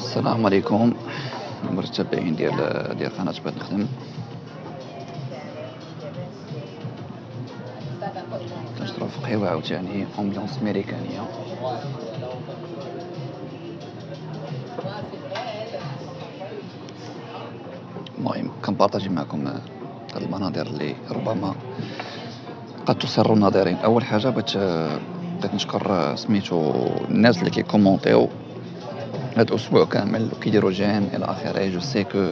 السلام عليكم المتابعين ديال قناة بغيت نخدم. كنشرب في قهوة عاوتاني أمبيونس ميريكانية. المهم كنبارطاجي معكم هاد المناظر اللي ربما قد تسر الناظرين. أول حاجة بغيت نشكر سميتو الناس اللي كيكومونطيو هاد الأسبوع كامل وكيديرو جيم إلى آخره. جو سي كو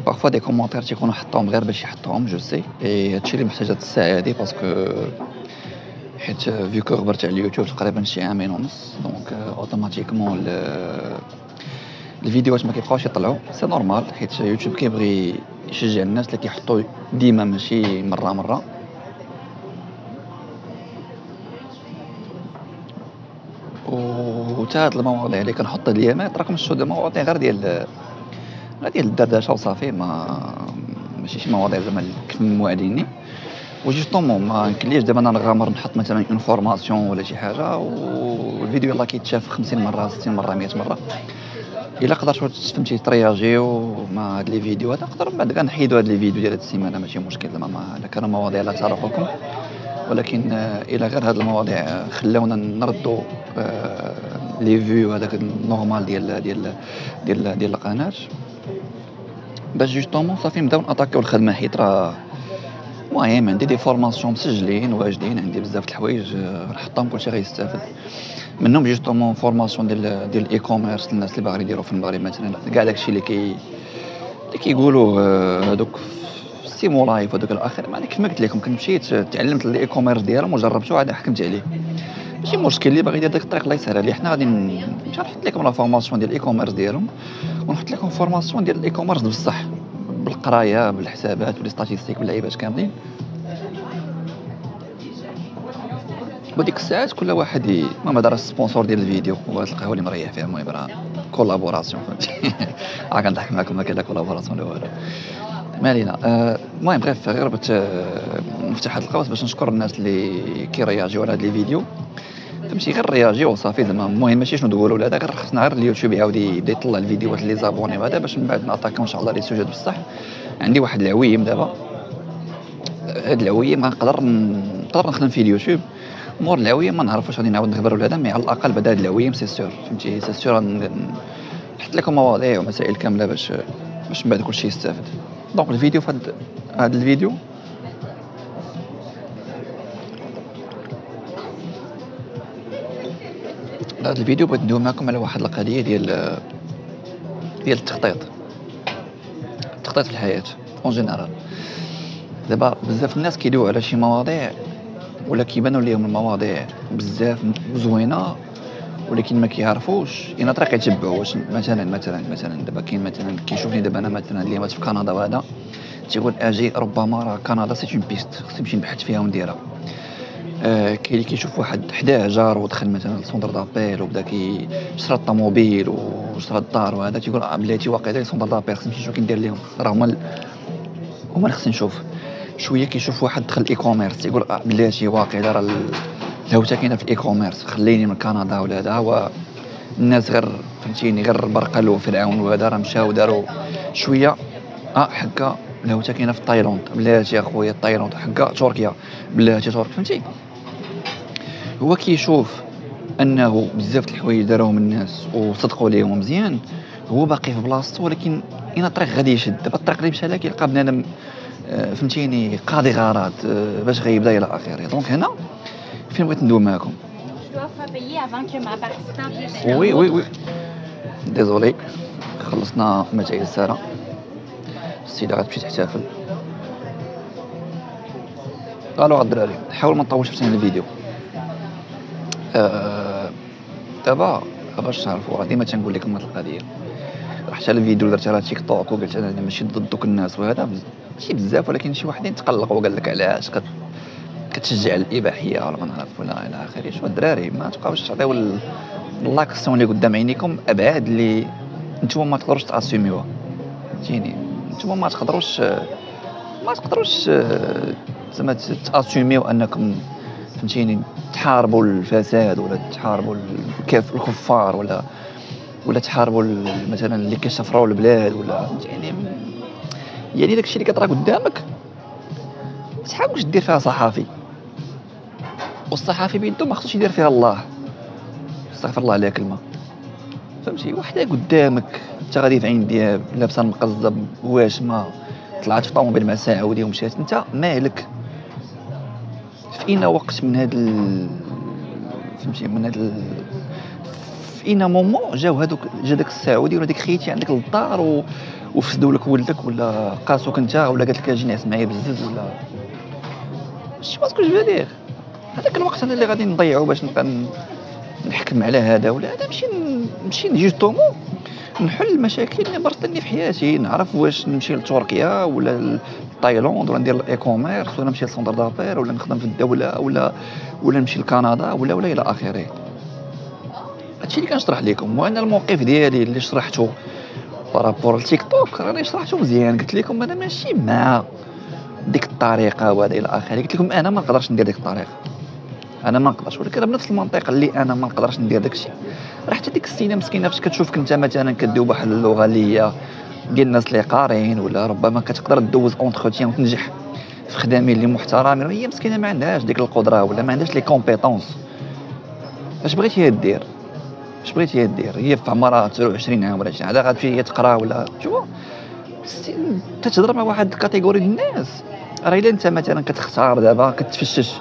بارفوا دي كومونتير تيكونو حطاهم غير باش يحطوهم، جو سي اي هادشي اللي محتاج هاد الساعة هادي، باسكو حيت فيو غبرت على اليوتيوب تقريبا شي عامين ونص، دونك اوتوماتيكمون الفيديوهات ما كيبقاوش يطلعوا. سي نورمال حيت يوتيوب كيبغي يشجع الناس اللي كيحطوا ديما ماشي مرة. وتا هاد المواضيع اللي كنحط اليامات راه كنشوف دي مواضيع غير ديال الدردشه وصافي، ماشي شي مواضيع زعما كيف موعديني. وجوستومون ما يمكنليش دابا انا نغامر نحط مثلا اون فورماسيون ولا شي حاجه والفيديو يلاه كيتشاف 50 مره 60 مره 100 مره. الا قدرتوا فهمتي ترياجيو مع هاد لي فيديو هذا نقدر من بعد كاع نحيدوا هاد لي فيديو ديال هاد السيمانه، ماشي مشكل زعما الا كانوا مواضيع لا ترافقكم. ولكن الى غير هاد المواضيع خلاونا نردوا لي فيو هذاك النورمال ديال القناه، باش جوستومون صافي نبداو ناتاكيو الخدمه. حيت راه المهم عندي دي فورماسيون مسجلين واجدين، عندي بزاف د الحوايج نحطهم كلشي غيستافد منهم. جوستومون فورماسيون ديال الاي كوميرس للناس اللي باغيين يديروا في المغرب مثلا، كاع داكشي اللي كيقولوا هذوك ستيمو لايف ودوك الاخر. ما كيف ما قلت لكم كنت مشيت تعلمت الاي كوميرس ديالهم وجربته عاد حكمت عليه. ماشي مشكل اللي باغي يدير داك الطريق الله يسهل عليه. حنا غادي نمشي نحط لكم لا فورماسيون ديال الاي كوميرس ديالهم، ونحط لكم فورماسيون ديال الاي كوميرس بصح بالقرايه بالحسابات ولي ستاتيستيك باللعيبات كاملين. وديك الساعات كل واحد المهم هذا راه السبونسور ديال الفيديو وهاد القهوه اللي مريح فيها. المهم راه كولابوراسيون فهمتي. كنضحك معكم ما كاين لا كولابوراسيون لا والو، ما علينا. المهم غير نفتح هاد القوس باش نشكر الناس اللي كيرياجيو على هاد لي فيديو، فهمتي غير رياجيو وصافي. زعما المهم ماشي شنو تقولوا ولا هذا، غير خصنا غير اليوتيوب يعاود يبدا يطلع الفيديوهات اللي زابوني وهذا باش من بعد ناتاكيو ان شاء الله لي سوجيت بصح. عندي واحد العويم دابا، هاد العويم غنقدر نخدم فيه اليوتيوب. مور العويم ما نعرف واش غادي نعاود نخبر ولا لا، مي على الاقل بعد هاد العويم سي سور فهمتي سي سور نحط لكم مواضيع ومسائل كامله باش من بعد كلشي يستافد. دونك الفيديو في هاد الفيديو بغيت ندوي معكم على واحد القضيه ديال التخطيط في الحياه اون جينيرال. دابا بزاف الناس كيدويو على شي مواضيع ولا كيبانوا ليهم المواضيع بزاف زوينه، ولكن ما كيعرفوش اين طريق يتبعوا. واش مثلا دابا كاين مثلا كيشوفني دابا انا مثلا اللي في كندا وهذا تيقول اجي ربما راه كندا سي اون بيست خصني نمشي نبحث فيها ونديرها. كاين اللي كيشوف واحد حداه جار ودخل مثلا لسونتر دابيل وبدا شرا الطوموبيل وشرا الدار وهذا تيقول بلاتي واقيلا سونتر دابيل خصني نمشي نشوف كندير لهم، راه هما اللي خصني نشوف. شويه كيشوف واحد دخل اي كوميرس تيقول بلاتي واقيلا راه الهوته كاينه في الاي كوميرس، خليني من كندا ولا هذا. هو الناس غير فهمتيني غير برقل وفرعون وهذا راه مشاو داروا شويه حكا الهوته كاينه في تايلاند بلاتي اخويا تايلاند، حكا تركيا بلاتي تركيا فهمتي. هو كيشوف انه بزاف د الحوايج داروهم الناس وصدقوا ليهم مزيان، هو باقي في بلاصتو، ولكن اين طريق غادي يشد. دابا الطريق اللي مشى لها كيلقى بنادم فهمتيني قاضي غارات باش غيبدا الى اخره. دونك هنا فين بغيت ندوي معكم. وي ديزولي خلصنا متاع الساره. السيده غتمشي تحتفل. الو الدراري حاول ما نطولش في الفيديو. دابا باش تعرفوا راه ديما تنقول لكم هاد القضيه، حتى الفيديو درت على تيك توك وقلت انا ماشي ضد دوك الناس وهذا ماشي بزاف، ولكن شي وحدين تقلقوا وقال لك علاش كتشجع الاباحيه ولا ما نعرف ولا الى اخره. شو الدراري ما تبقاوش تعطيو اللاكسيون اللي قدام عينيكم ابعاد اللي نتوما ما تقدروش تاسوميوها فهمتيني. نتوما ما تقدروش زعما تاسوميو انكم فهمتيني تحاربوا الفساد ولا تحاربوا الكفار ولا ولا تحاربوا مثلا اللي كيشفروا البلاد ولا يعني داكشي اللي كطرا قدامك ما تحاولش دير فيها صحافي. والصحافي بيدو ما خصوش يدير فيها الله، استغفر الله على كلمه، فهمتي؟ وحده قدامك انت غادي في عين ديال لابسه مقزه واشمه، طلعت في طوموبيل مع سعودي ومشات، انت مالك؟ في اين وقت من هاد فهمتي من هاد في اين مومون جا داك السعودي ولا ديك خيتي عندك للدار وفسدوا لك ولدك ولا قاسوك انت ولا قالت لك اجي نعس معايا بزز ولا شي باسكو جو دير. هذاك الوقت انا اللي غادي نضيعو باش نبقى نحكم على هذا ولا هذا، نمشي جوستومون نحل المشاكل اللي مرتني في حياتي، نعرف واش نمشي لتركيا ولا تايلاند ولا ندير الاي كوميرس ولا نمشي لسونتر دابير ولا نخدم في الدوله ولا نمشي لكندا ولا الى اخره. هادشي اللي كنشرح لكم، وانا الموقف ديالي اللي شرحته بارابور لتيك توك راني شرحته مزيان، قلت لكم انا ماشي مع ديك الطريقه وهذا الى اخره، قلت لكم انا ما نقدرش ندير ديك الطريقه، انا ما نقدرش، ولكن بنفس المنطق اللي انا ما نقدرش ندير داكشي راه حتى ديك السيده مسكينه فاش كتشوفك انت مثلا كدوي واحد اللغه اللي هي ديال الناس اللي قارين ولا ربما كتقدر دوز اونتروتيان وتنجح في خدامين اللي محترمين، هي مسكينه ما عندهاش ديك القدره ولا ما عندهاش لي كومبيتونس. اش بغيتي دير؟ هي في عمرها 29 عام ولا 20 عام غتمشي هي تقرا ولا شوف تتهضر مع واحد الكاتيجوري ديال الناس. راه الا انت مثلا كتختار دابا كتفشش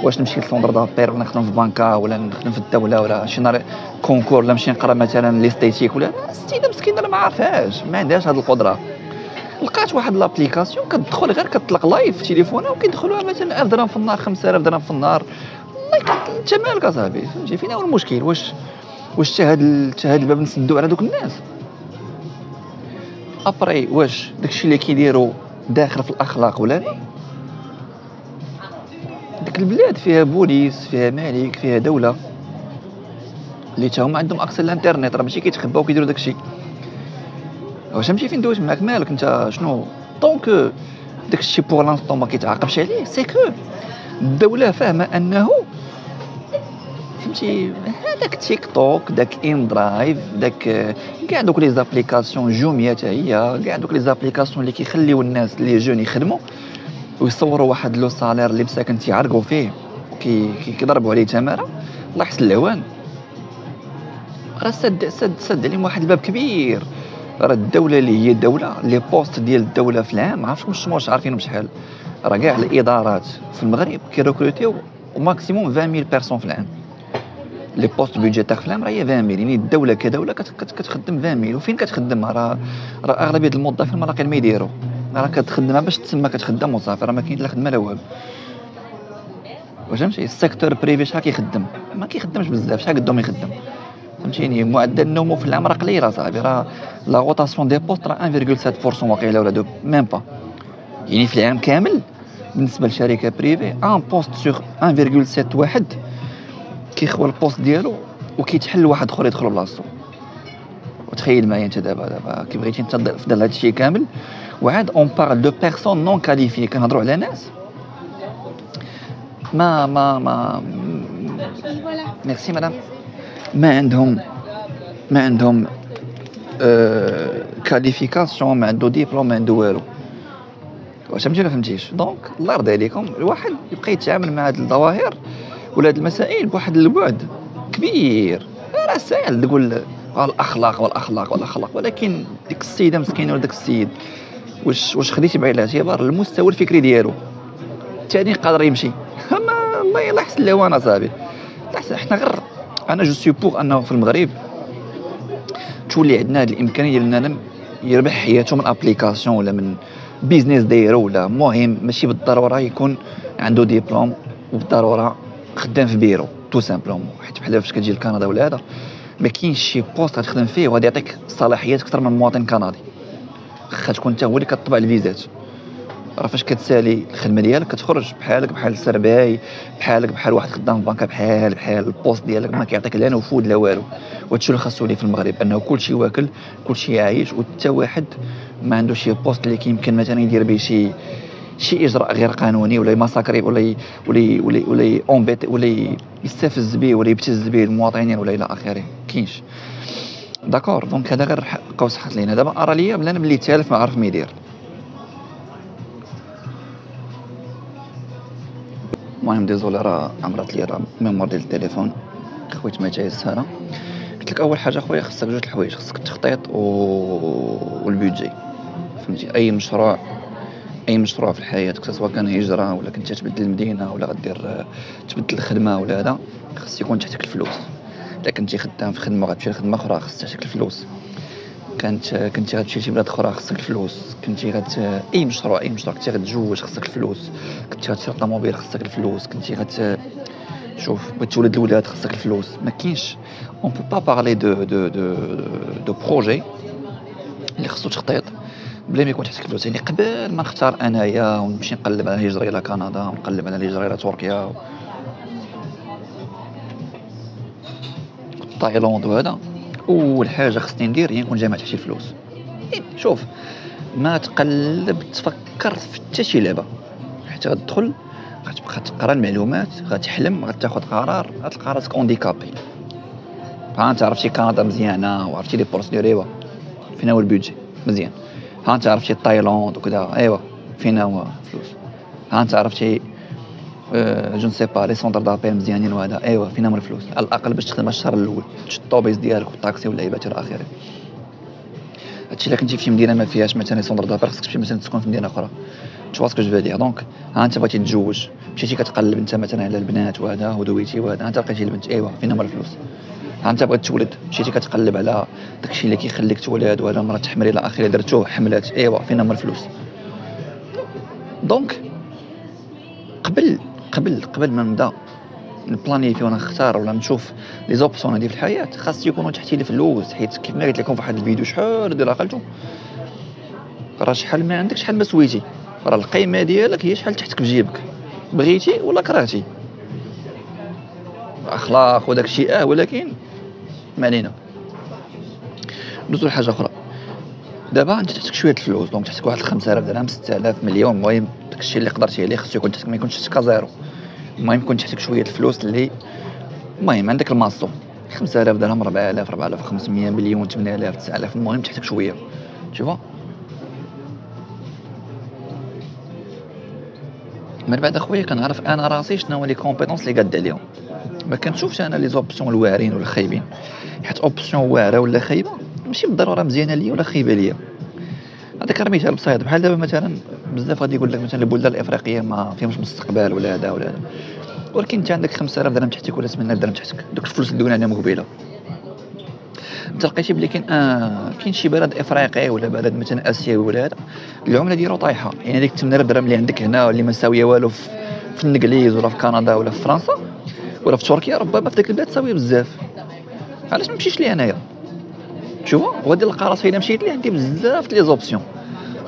واش نمشي لسونتر دابير ولا نخدم في بنكه ولا نخدم في الدوله ولا شي نهار كونكور ولا نمشي نقرا مثلا ليستيتيك ولا السيده مسكينه ما عارفاش، ما عندهاش هذه القدره. لقات واحد لابليكاسيون كتدخل غير كتطلق لايف في تليفونها وكيدخلوها مثلا 1000 درهم في النهار 5000 درهم في النهار. والله انت مالك اصاحبي؟ فهمتي فين هو المشكل؟ واش حتى هاد الباب نسدو على دوك الناس؟ ابري واش داكشي اللي كيديروا داخل في الاخلاق ولا لا؟ ديك البلاد فيها بوليس، فيها ملك، فيها دوله اللي تا هما عندهم اكسس للانترنت، راه ماشي كيتخباو كيديروا داكشي. واش ماشي فين دوز معاك مالك انت؟ شنو دونك داكشي بور لانستون ما كيتعاقبش عليه، سي كو الدوله فاهمه انه فهمتي هذاك تيك توك داك ان درايف داك كاع دوك لي زابليكاسيون جوميه حتى هي كاع دوك لي زابليكاسيون اللي كيخليو الناس اللي جون يخدموا ويصوروا واحد لو سالير اللي مساكن تيعرقوا فيه كيضربوا عليه تماره. الله يحسن العوان، راه سد عليهم واحد الباب كبير. راه الدوله اللي هي الدوله لي بوست ديال الدوله في العام ما عرفتش واش عارفينهم شحال، راه كاع الادارات في المغرب كيركروتيو ماكسيموم 20000 بيرسون في العام. لي بوست بيدجيتير في العام راه هي 20000، يعني الدوله كدوله كتخدم 20000. وفين كتخدم؟ راه اغلبيه الموظفين المراقل ما يديروا، راه كتخدمها باش تسمى كتخدم وصافي، راه ما كاين لا خدمه لا والو. واش فهمتي؟ السيكتور بريفي شحال كيخدم؟ ما كيخدمش بزاف، شحال قدهم يخدم؟ فهمتيني؟ معدل النمو في العام راه قليل اصاحبي، راه لا روتاسيون دي بوست راه 1.7% واقيلا ولا ميم با، يعني في العام كامل بالنسبه لشركه بريفي ان بوست سور 1.7 واحد كيخوى البوست ديالو وكيتحل واحد اخر يدخل بلاصتو. وتخيل معايا انت دابا كي بغيتي انت تفضل هذا الشيء كامل، وعاد اون بارل دو بيرسون نون كاليفي، كنهضروا على ناس ما ميرسي مدام ما عندهم كاليفيكاسيون، ما عنده ديبلوم، ما عنده والو. واش فهمتي ولا فهمتيش؟ دونك الله يرضي عليكم الواحد يبقى يتعامل مع هذه الظواهر ولا هذه المسائل بواحد البعد كبير. راه ساهل تقول الاخلاق، ولكن ديك السيده مسكينه ولا داك السيد واش خديتي بعين الاعتبار المستوى الفكري ديالو؟ الثاني قادر يمشي اما الله يحسن له وانا صاحبي. حنا غير انا جو سوي بوغ انه في المغرب تولي عندنا هذه الامكانيه ديال يربح حياته من ابليكاسيون ولا من بيزنس دايرو، ولا مهم ماشي بالضروره يكون عنده ديبلوم وبالضروره خدام في بيرو تو سامبلومون. حيت بحال فاش كتجي لكندا ولا هذا ما كاينش شي بوست غتخدم فيه وغادي يعطيك صلاحيات اكثر من مواطن كندي، واخا تكون انت هو اللي كتطبع الفيزات. راه فاش كتسالي الخدمه ديالك كتخرج بحالك بحال السرباي، بحال واحد خدام في بنكه، بحال البوست ديالك ما كيعطيك لا نفوذ لا والو. وهادشي اللي خاصو ليه في المغرب، انه كلشي واكل كلشي عايش، وحتى واحد ما عنده شي بوست اللي كيمكن مثلا يدير به شي اجراء غير قانوني ولا يمساكري ولا اونبيت ولا يستفز به ولا يبتز به المواطنين ولا الى اخره. كاينش داكور. دونك هذا غير قوس حط لينا. دابا ارى ليا بلا انا بلي تالف ما عارف ما يدير. المهم ديزولي راه عمرات ليا راه ميموار ديال التليفون خويت ما جايزها انا. قلت لك اول حاجه خويا خصك جوج الحوايج، خصك التخطيط والبيدجي. فهمتي؟ اي مشروع في الحياه سواء كان هجره ولا كنت تبدل المدينه ولا غدير تبدل الخدمه ولا هذا، خص يكون تحتك الفلوس. الا كنتي خدام في خدمه غتمشي لخدمه اخرى خص تحتك الفلوس. كنتي غتمشي لشي بلاد اخرى خصك الفلوس. كنتي اي مشروع كنتي غتزوج خصك الفلوس. كنتي غتشري طوموبيل خصك الفلوس. كنتي شوف بغيت تولد الولاد خصك الفلوس. ما كاينش اون بو با بارلي دو بروجي اللي خصو تخطيط بلا ما يكون تحتك الفلوس. يعني قبل ما نختار انايا ونمشي نقلب على الهجره الى كندا ونقلب على الهجره الى تركيا تايلاند وهذا، اول حاجه خصني ندير هي نكون جامع شي فلوس. شوف ما تقلب تفكر في حتى شي لعبه، حتى غتدخل غتبقى تقرا المعلومات، غتحلم، غتاخذ قرار، غتلقى راسك اونديكابي. ها انت عرفتي كندا مزيانه وعرفتي لي بروسيدور، ايوا فين هو البيدجي مزيان. ها انت عرفتي تايلاند وكذا، ايوا فين هو فلوس. ها انت عرفتي جو نسي با لي سونتر دابيل مزيانين وهذا، ايوا فين هما الفلوس على الاقل باش تخدم الشهر الاول تشد الطوبيس ديالك والطاكسي واللعيبات الى اخره. هادشي الا كنتي في شي مدينه ما فيهاش مثلا سونتر دابيل خصك تمشي مثلا تسكن في مدينه اخرى. تو اسكو جو فادير. دونك ها انت بغيتي تتزوج، مشيتي كتقلب انت مثلا على البنات وهذا ودويتي وهذا، انت لقيتي البنت، ايوا فين هما الفلوس. ها انت بغيت تولد، مشيتي كتقلب على داكشي اللي كيخليك تولد وهذا، مرة تحمل الى اخره، درتوه حملات، ايوا فين هما الفلوس. دونك قبل ما نبدا نبلانيفي وانا نختار ولا نشوف لي زوبسيون هادي في الحياه، خاص يكونوا تحتي الفلوس. حيت كيف ما قلت لكم في واحد الفيديو شحال ديال عقلتو، راه شحال ما عندك شحال ما سويتي، راه القيمه ديالك هي شحال تحتك في جيبك، بغيتي ولا كرهتي. اخلاق وداك الشيء ولكن ما علينا. ندوزو لحاجه اخرى. دابا انت تحتك شويه الفلوس، دونك تحتك واحد 5000 درهم 6000 مليون، المهم داكشي اللي قدرتي عليه خصو يكون تحتك، ما يكونش تحتك زيرو. المهم يكون تحتك شويه الفلوس اللي المهم عندك الماستو 5000 درهم 4000 4500 مليون 8000 9000، المهم تحتك شويه. شوفوا من بعد اخويا كنعرف انا راسي شنو هو لي كومبيتونس اللي قاد عليهم. ما كنشوفش انا لي زوبسيون الواعرين ولا خايبين، حيت اوبسيون واعره ولا خايبه ماشي بالضروره مزيانه ليا ولا خايبه ليا. هذاك راه مثال بسيط. بحال دابا مثلا بزاف غادي يقول لك مثلا البلدان الافريقيه ما فيهمش مستقبل ولا هذا ولا هذا، ولكن انت عندك 5000 درهم تحتك ولا 8000 درهم تحتك، دوك الفلوس اللي دوينا عليهم قبيله. انت لقيتي بلي كاين شي بلد افريقي ولا بلد مثلا اسيوي ولا هذا العمله ديالو طايحه، يعني ديك 8000 درهم اللي عندك هنا اللي ما مساويه والو في الانجليز ولا في كندا ولا في فرنسا ولا في تركيا، ربما في ديك البلاد تساويه بزاف. علاش ما نمشيش لي انايا؟ شوفوا وغادي نلقى راسي الا مشيت لي عندي بزاف لي زوبسيون.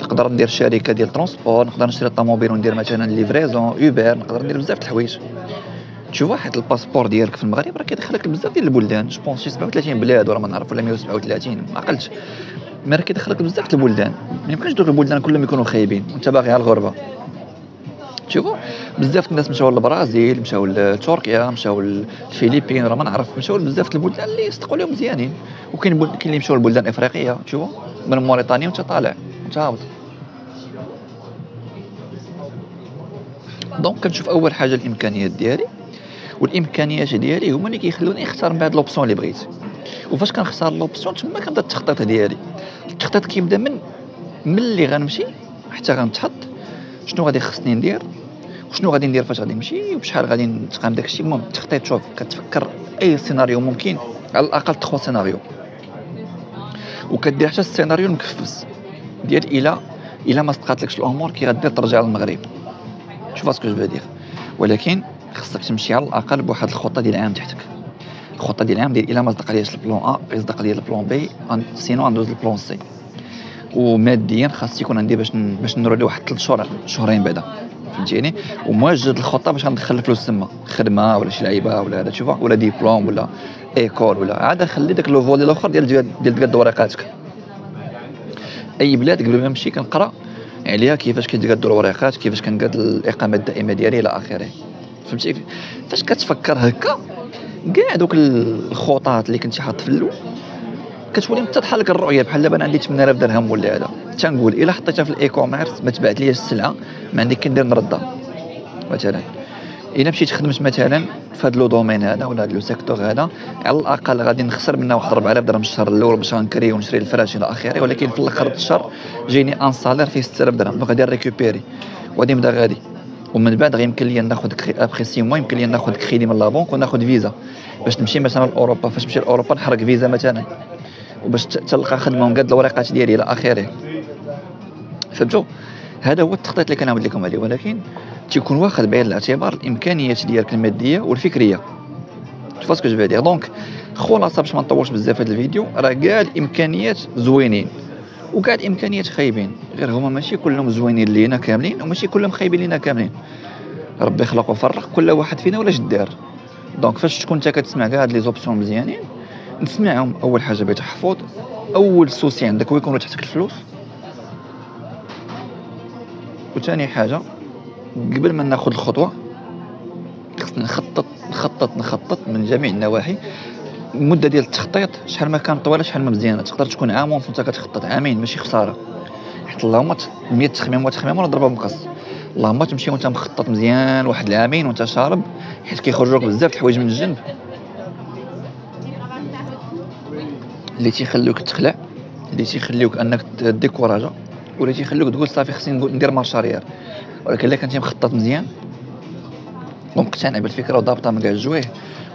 نقدر ندير شركه ديال ترونسبور، نقدر نشري طوموبيل وندير مثلا ليفريزون اوبر، نقدر ندير بزاف د الحوايج. تشوف واحد الباسبور ديالك في المغرب راه كيدخلك بزاف ديال البلدان، جو بونس شي 37 بلاد ولا ما نعرف ولا 137 ما عقلتش، مي راه كيدخلك بزاف د البلدان. ما يمكنش دوك البلدان كلهم يكونوا خايبين وانت باغي على الغربه. شوفوا بزاف الناس مشاو للبرازيل، مشاو لتركيا، مشاو للفلبين، راه ما نعرف، مشاو لبزاف د البلدان اللي يصدقوا لهم مزيانين. وكاين اللي مشاو لبلدان افريقيه، شوفوا من موريتانيا وانت طالع وانت هابط. دونك كنشوف اول حاجه الامكانيات ديالي، والامكانيات ديالي هما اللي كيخلوني نختار من بعد لوبسيون اللي بغيت. وفاش كنختار لوبسيون تما كنبدا التخطيط ديالي. التخطيط كيبدا من اللي غنمشي حتى غنتحط، شنو غادي خصني ندير وشنو غادي ندير فاش غادي نمشي وبشحال غادي نتقام داكشي. المهم التخطيط، شوف كتفكر اي سيناريو ممكن، على الاقل 3 سيناريو، وكدير حتى السيناريو المكفس ديال الا ما صدقاتلكش الامور كي غدير ترجع للمغرب. شوف اسكو جو فادير. ولكن خصك تمشي على الاقل بواحد الخطه ديال العام تحتك. الخطه ديال العام ديال الا ما صدق لياش البلان ا يصدق ليا البلان بي، سينو غندوز للبلان سي. وماديا خاص يكون عندي باش نروح لواحد 3 شهورين بعدا، فهمتيني، وموجد الخطه باش غندخل الفلوس تما، خدمه ولا شي لعيبه ولا هذا تشوفها ولا ديبلوم ولا ايكول ولا عاد خلي داك لو فولي الاخر ديال تقاد ورقاتك. اي بلاد قبل ما نمشي كنقرا عليها كيفاش كيتقادوا الورقات، كيفاش كنقاد الاقامه الدائمه ديالي الى اخره. فهمتي؟ فاش كتفكر هكا كاع دوك الخطط اللي كنتي حاط في الاول كتولي انت تحل لك الرؤيه. بحال دابا انا عندي 8000 درهم ولا هذا، تنقول الا حطيتها في الاي كوميرس ما تبعت ليش السلعه، ما عندي كندير نردها مثلا. الا مشيت خدمت مثلا في هذا لو دومين هذا ولا هذا لو سيكتور هذا، على الاقل غادي نخسر منها واحد 4000 درهم الشهر الاول باش غنكري ونشري الفراش الى اخره، ولكن في الاخر الشهر جايني ان سالير فيه 6000 درهم، دونك غادي ريكوبيري وغادي نبدا غادي. ومن بعد غيمكن لي ناخذ ابخي 6 موا يمكن لي ناخذ كريدي من لابونك وناخذ فيزا باش نمشي مثلا لاوروبا. فاش نمشي لاوروبا نحرق فيزا مثلا وباش تلقى خدمه ونقاد الورقات ديالي الى اخره. فهمتوا؟ هذا هو التخطيط اللي كنعاود لكم عليه، ولكن تيكون واخد بعين الاعتبار الامكانيات ديالك الماديه والفكريه. تفاسكو جو فيدير. دونك خلاصه باش ما نطولش بزاف هذا الفيديو، راه كاع الامكانيات زوينين وكاع الامكانيات خايبين، غير هما ماشي كلهم زوينين لينا كاملين وماشي كلهم خايبين لينا كاملين. ربي خلق وفرق كل واحد فينا ولا جدار. دونك فاش تكون انت كتسمع كاع هاد لي زوبسيون مزيانين نسمعهم. اول حاجه بتحفظ، اول سوسي عندك هو يكون تحتك الفلوس. وثاني حاجه قبل ما ناخذ الخطوه خصنا نخطط من جميع النواحي. المده ديال التخطيط شحال ما كان طويله شحال ما مزيانه، تقدر تكون عام ونص وانت كتخطط، عامين ماشي خساره. حيت اللهم 100 تخميم ولا ضربه مقص. اللهم تمشي وانت مخطط مزيان واحد العامين وانت شارب، حيت كيخرجوا لك بزاف الحوايج من الجنب اللي تيخليوك تخلع، اللي تيخليوك انك ديكوراجا، ولا تيخليوك تقول صافي خصني ندير مارش اريير. ولكن الا كنتي مخطط مزيان ومقتنع بالفكره وضابطه من كاع الجويه،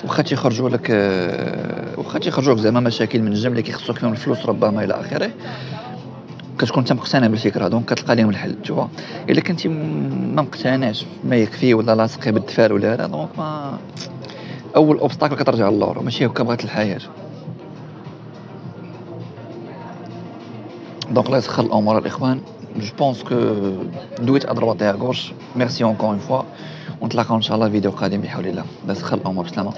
واخا تيخرجوا لك زعما مشاكل من الجنب اللي كيخصوك فيهم الفلوس ربما الى اخره، كتكون انت مقتنع بالفكره دونك كتلقى لهم الحل. تشوف الا كنتي ما مقتنعش ما يكفي ولا لاصق بالدفال ولا هذا، دونك ما اول اوبستاكل كترجع للور. ماشي هكا بغات الحياه. دونك الله يسخر الامور الاخوان. جو بونس كو دويت ادروات يا غوش. ميرسي اونكور اون فوا، ونتلاقاو ان شاء الله فيديو قادم بحول الله. الله يسخر الامور. بسلامه.